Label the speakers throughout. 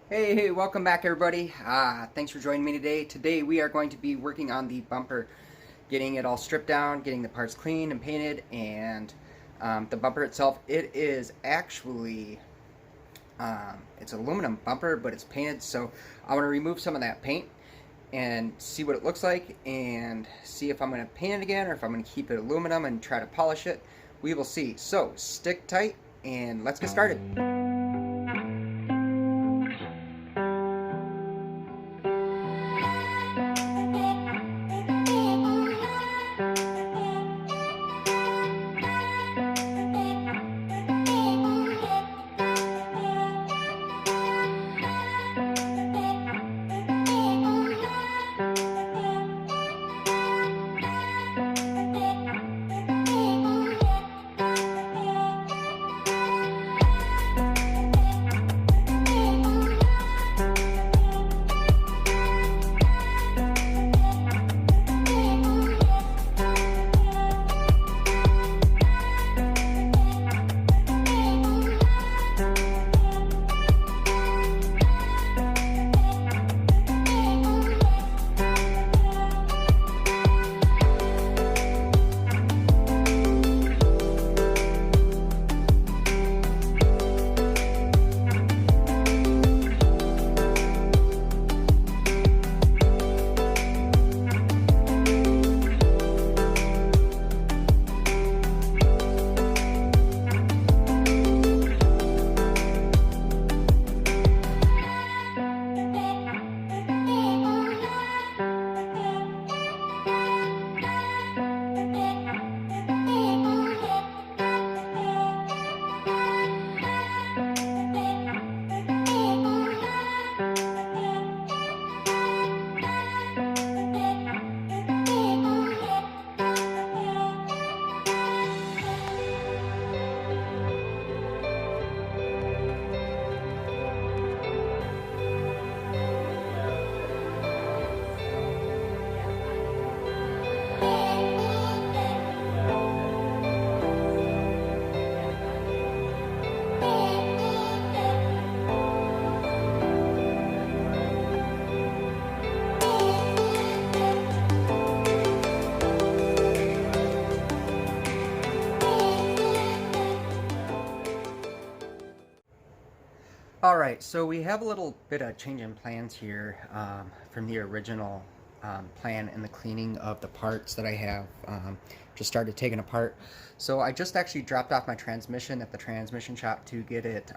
Speaker 1: Hey, welcome back everybody. Thanks for joining me today. Today we are going to be working on the bumper, getting it all stripped down, getting the parts cleaned and painted, and the bumper itself, it is actually, it's an aluminum bumper, but it's painted, so I want to remove some of that paint and see what it looks like and see if I'm going to paint it again or if I'm going to keep it aluminum and try to polish it. We will see. So stick tight and let's get started. Alright, so we have a little bit of change in plans here from the original plan and the cleaning of the parts that I have just started taking apart. So I just actually dropped off my transmission at the transmission shop to get it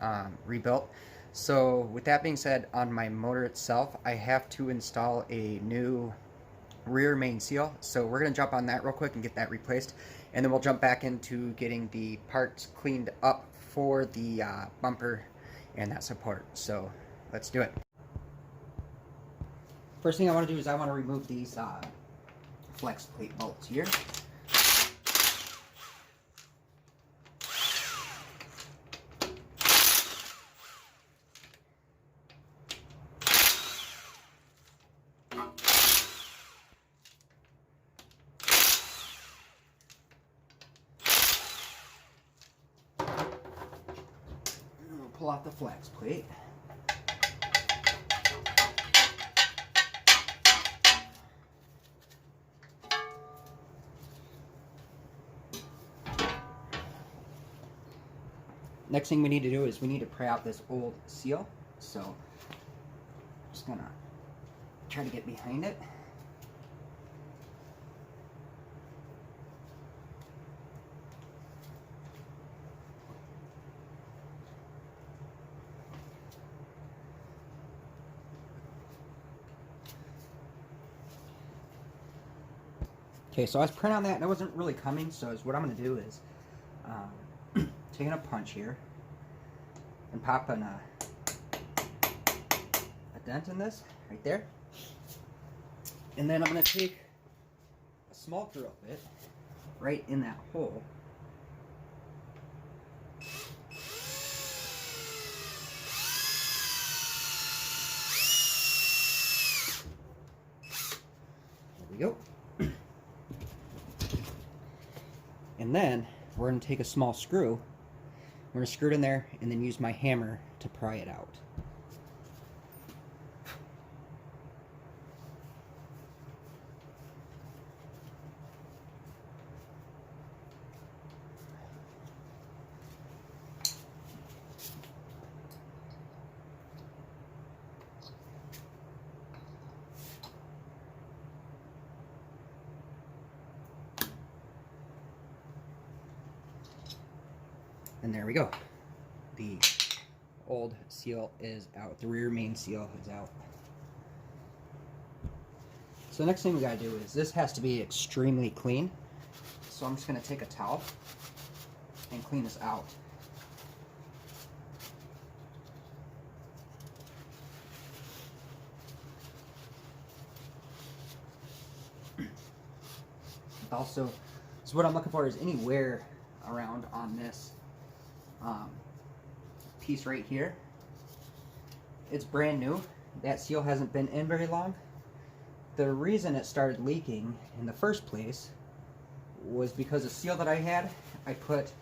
Speaker 1: rebuilt. So with that being said, on my motor itself, I have to install a new rear main seal. So we're going to jump on that real quick and get that replaced. And then we'll jump back into getting the parts cleaned up for the bumper and that support. So let's do it. First thing I want to do is I want to remove these flex plate bolts here. Pull off the flex plate. Next thing we need to do is we need to pry out this old seal. So I'm just gonna try to get behind it. Okay, so I was printing on that and it wasn't really coming, so what I'm going to do is taking a punch here and popping a dent in this right there. And then I'm going to take a small drill bit right in that hole. There we go. And then we're going to take a small screw, we're going to screw it in there and then use my hammer to pry it out. And there we go. The old seal is out. The rear main seal is out. So the next thing we gotta do is, this has to be extremely clean. So I'm just gonna take a towel and clean this out. Also, so what I'm looking for is any wear around on this piece right here. It's brand new. That seal hasn't been in very long. The reason it started leaking in the first place was because the seal that I had, I put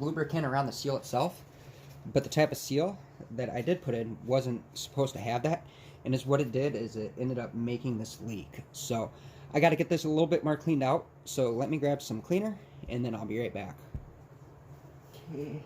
Speaker 1: lubricant around the seal itself, but the type of seal that I did put in wasn't supposed to have that, and is what it did is it ended up making this leak. So I got to get this a little bit more cleaned out, so let me grab some cleaner and then I'll be right back. Okay.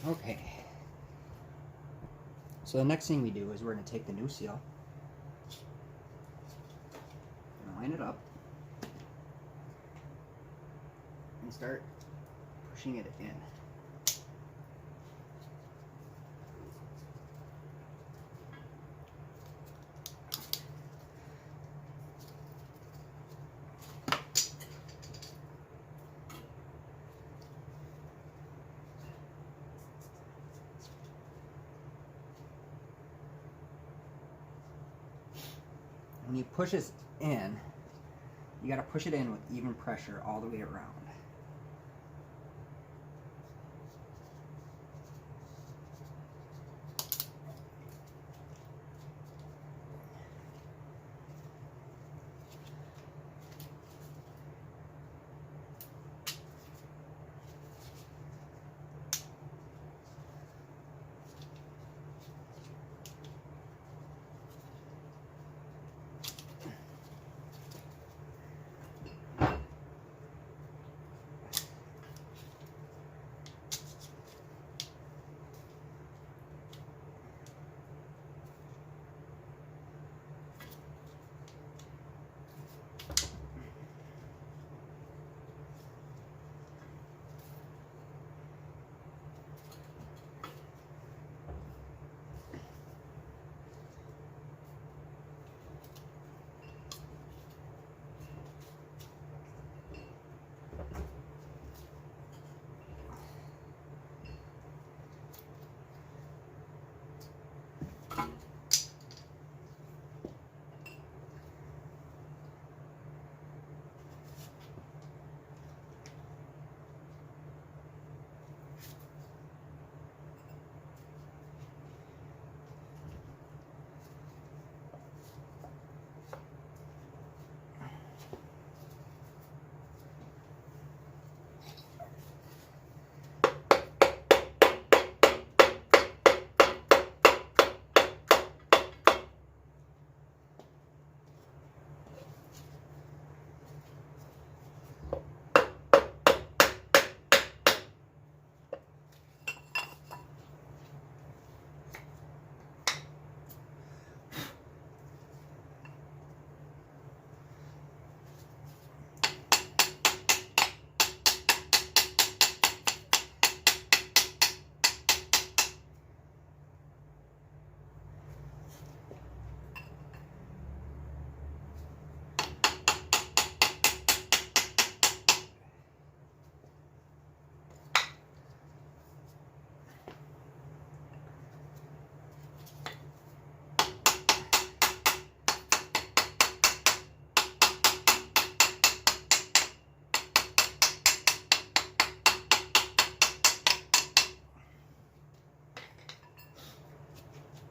Speaker 1: Okay, so the next thing we do is we're going to take the new seal and line it up and start pushing it in. When you push this in, you got to push it in with even pressure all the way around.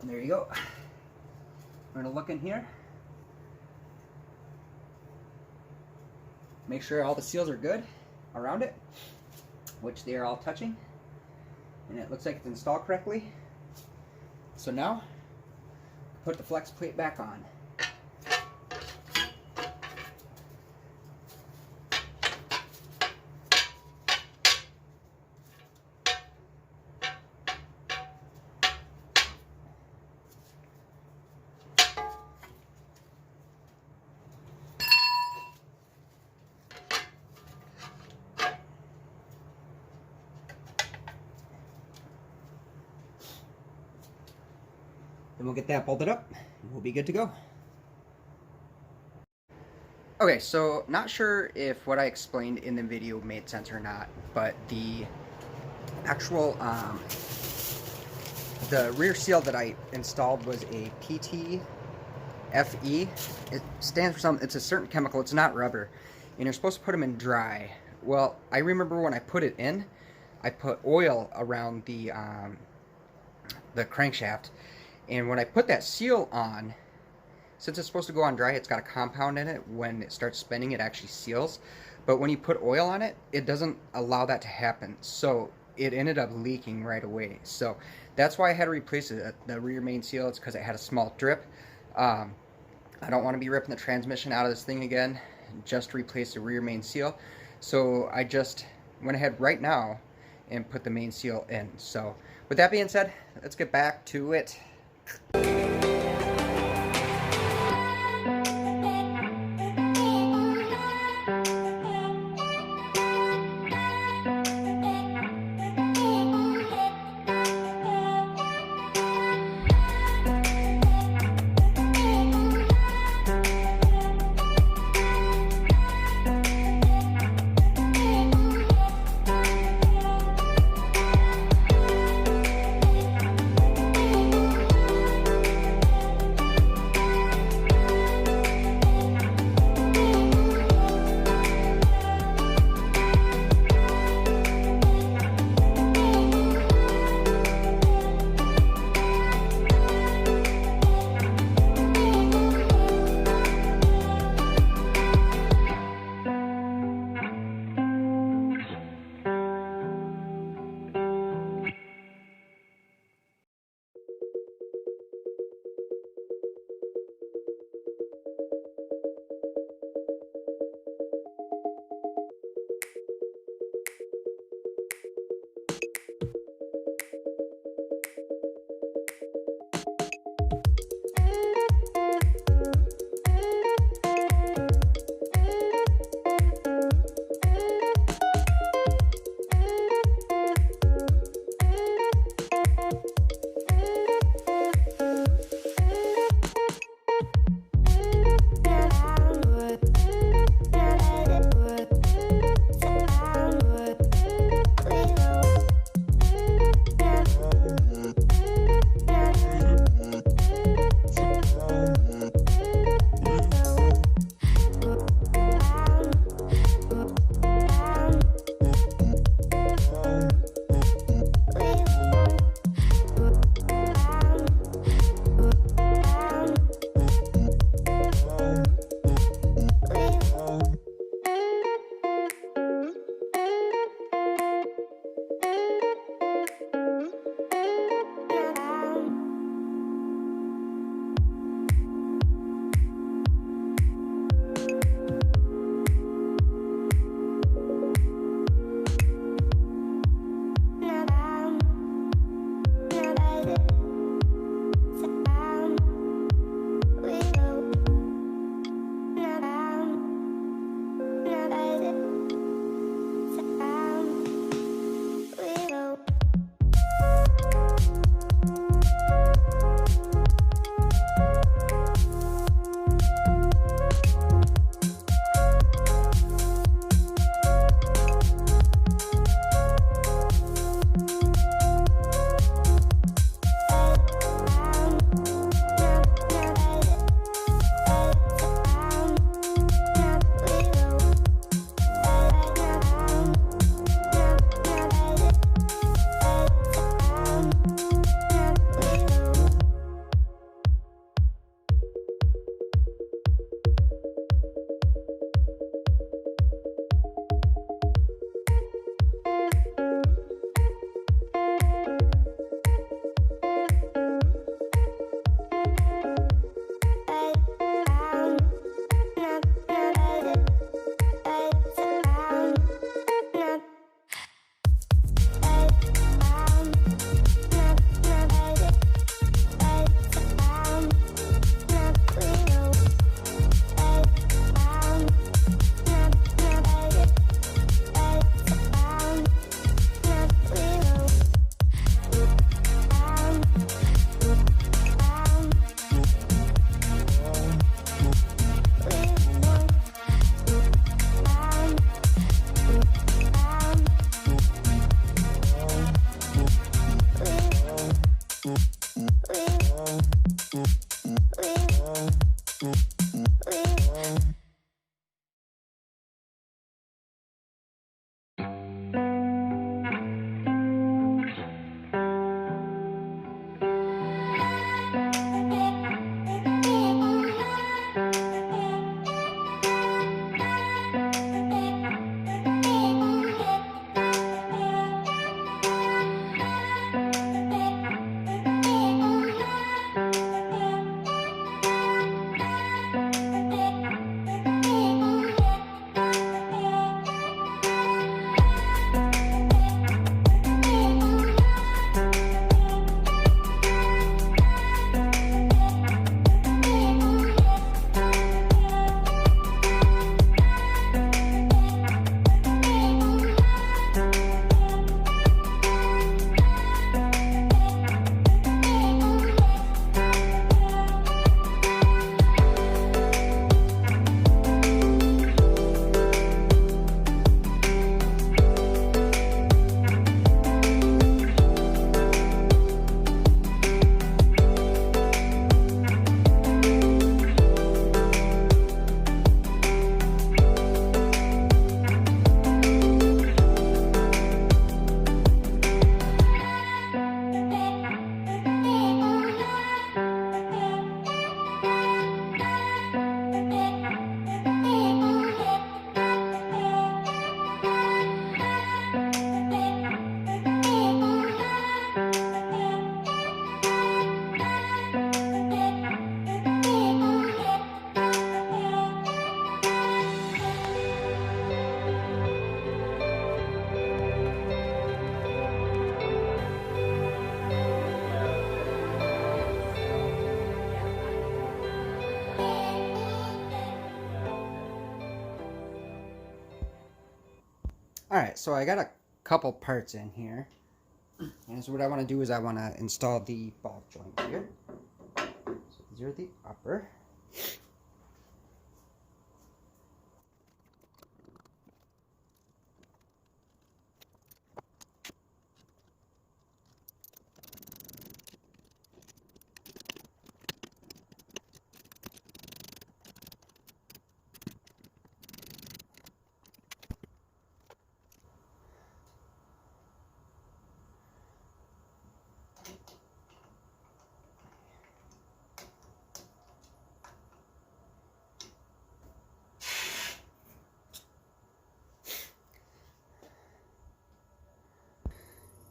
Speaker 1: And there you go. We're gonna look in here. Make sure all the seals are good around it, which they are all touching. And it looks like it's installed correctly. So now, put the flex plate back on. Then we'll get that bolted up, and we'll be good to go. Okay, so not sure if what I explained in the video made sense or not, but the actual, the rear seal that I installed was a PTFE. It stands for something, it's a certain chemical, it's not rubber, and you're supposed to put them in dry. Well, I remember when I put it in, I put oil around the crankshaft. And when I put that seal on, since it's supposed to go on dry, it's got a compound in it. When it starts spinning, it actually seals. But when you put oil on it, it doesn't allow that to happen. So it ended up leaking right away. So that's why I had to replace it. The rear main seal, it's because it had a small drip. I don't want to be ripping the transmission out of this thing again, just to replace the rear main seal. So I just went ahead right now and put the main seal in. So with that being said, let's get back to it. Alright, so I got a couple parts in here. And so what I want to do is I want to install the ball joint here. So these are the upper.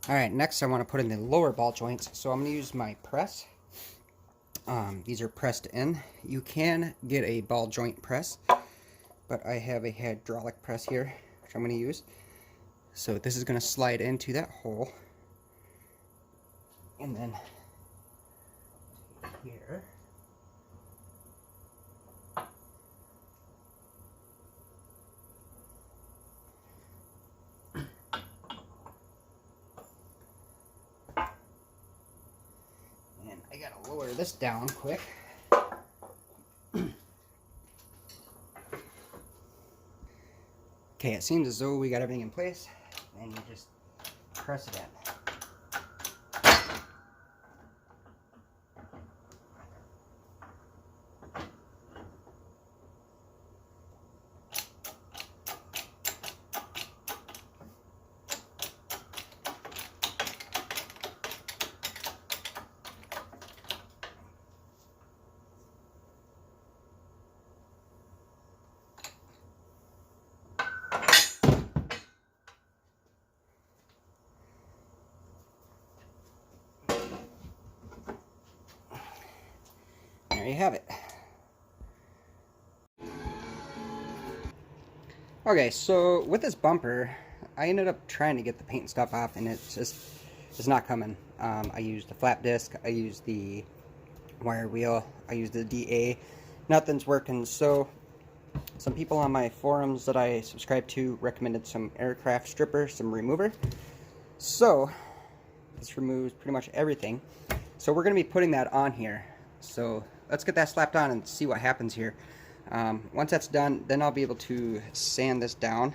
Speaker 1: Alright, next I want to put in the lower ball joints. So I'm going to use my press. These are pressed in. You can get a ball joint press, but I have a hydraulic press here, which I'm going to use. So this is going to slide into that hole. And then here. I gotta lower this down quick. Okay, it seems as though we got everything in place, and you just press it in. There you have it. Okay, so with this bumper, I ended up trying to get the paint and stuff off, and it's not coming. I used the flap disc, I used the wire wheel, I used the DA. Nothing's working. So some people on my forums that I subscribe to recommended some aircraft stripper, some remover. So this removes pretty much everything. So we're going to be putting that on here. So let's get that slapped on and see what happens here. Once that's done, then I'll be able to sand this down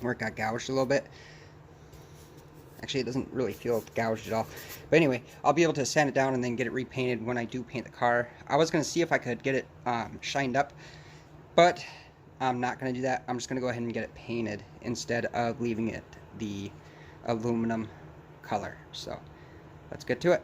Speaker 1: where it got gouged a little bit. Actually, it doesn't really feel gouged at all. But anyway, I'll be able to sand it down and then get it repainted when I do paint the car. I was going to see if I could get it shined up, but I'm not going to do that. I'm just going to go ahead and get it painted instead of leaving it the aluminum color. So let's get to it.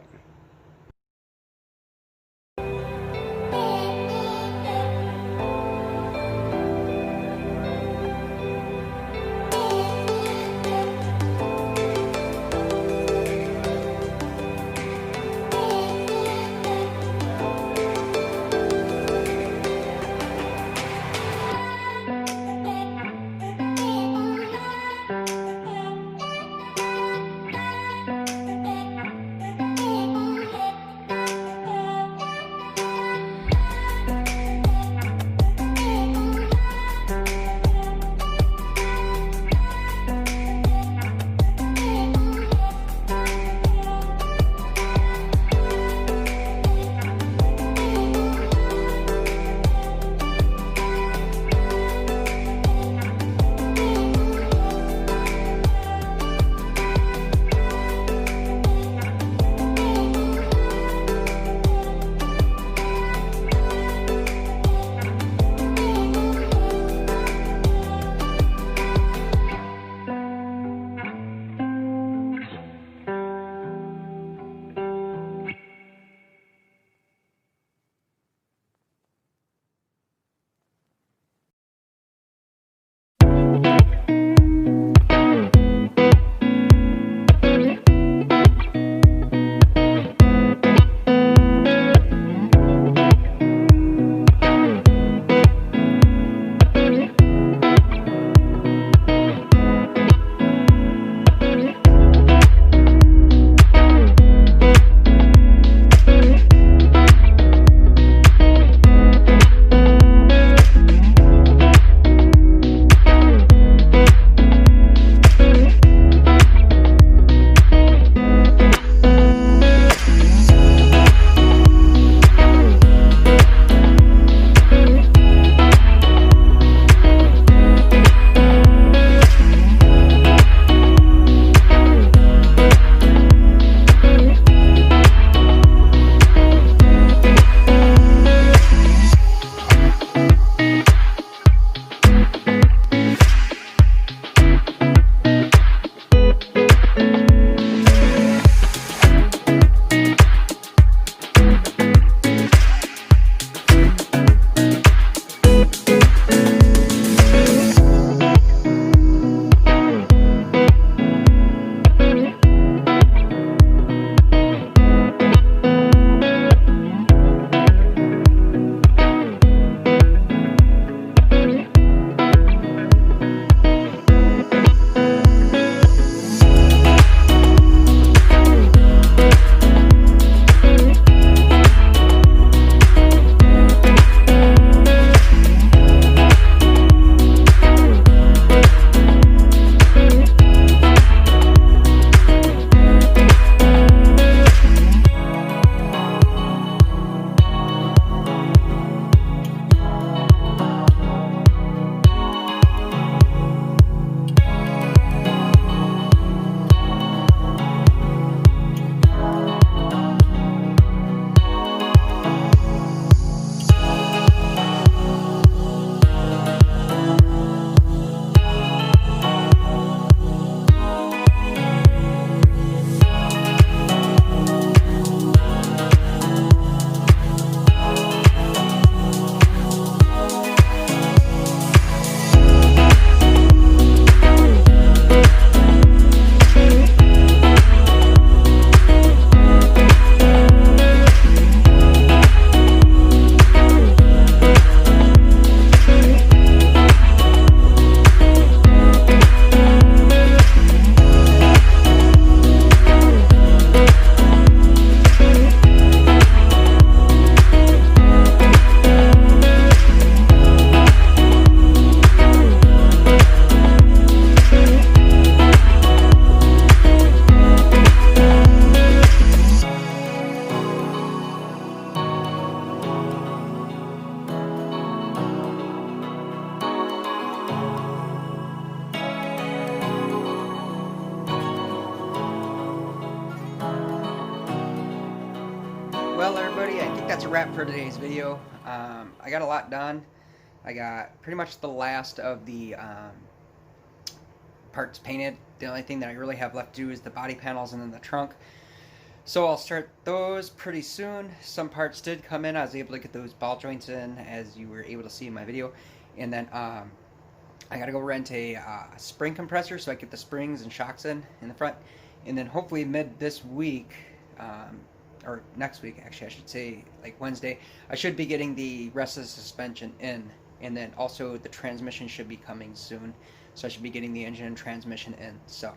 Speaker 1: Well, everybody, I think that's a wrap for today's video. I got a lot done. I got pretty much the last of the parts painted. The only thing that I really have left to do is the body panels and then the trunk. So I'll start those pretty soon. Some parts did come in. I was able to get those ball joints in, as you were able to see in my video. And then I gotta go rent a spring compressor so I get the springs and shocks in the front. And then hopefully mid this week, or next week actually, I should say, like Wednesday, I should be getting the rest of the suspension in. And then also the transmission should be coming soon. So I should be getting the engine and transmission in. So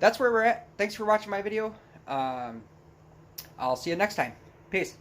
Speaker 1: that's where we're at. Thanks for watching my video. I'll see you next time. Peace.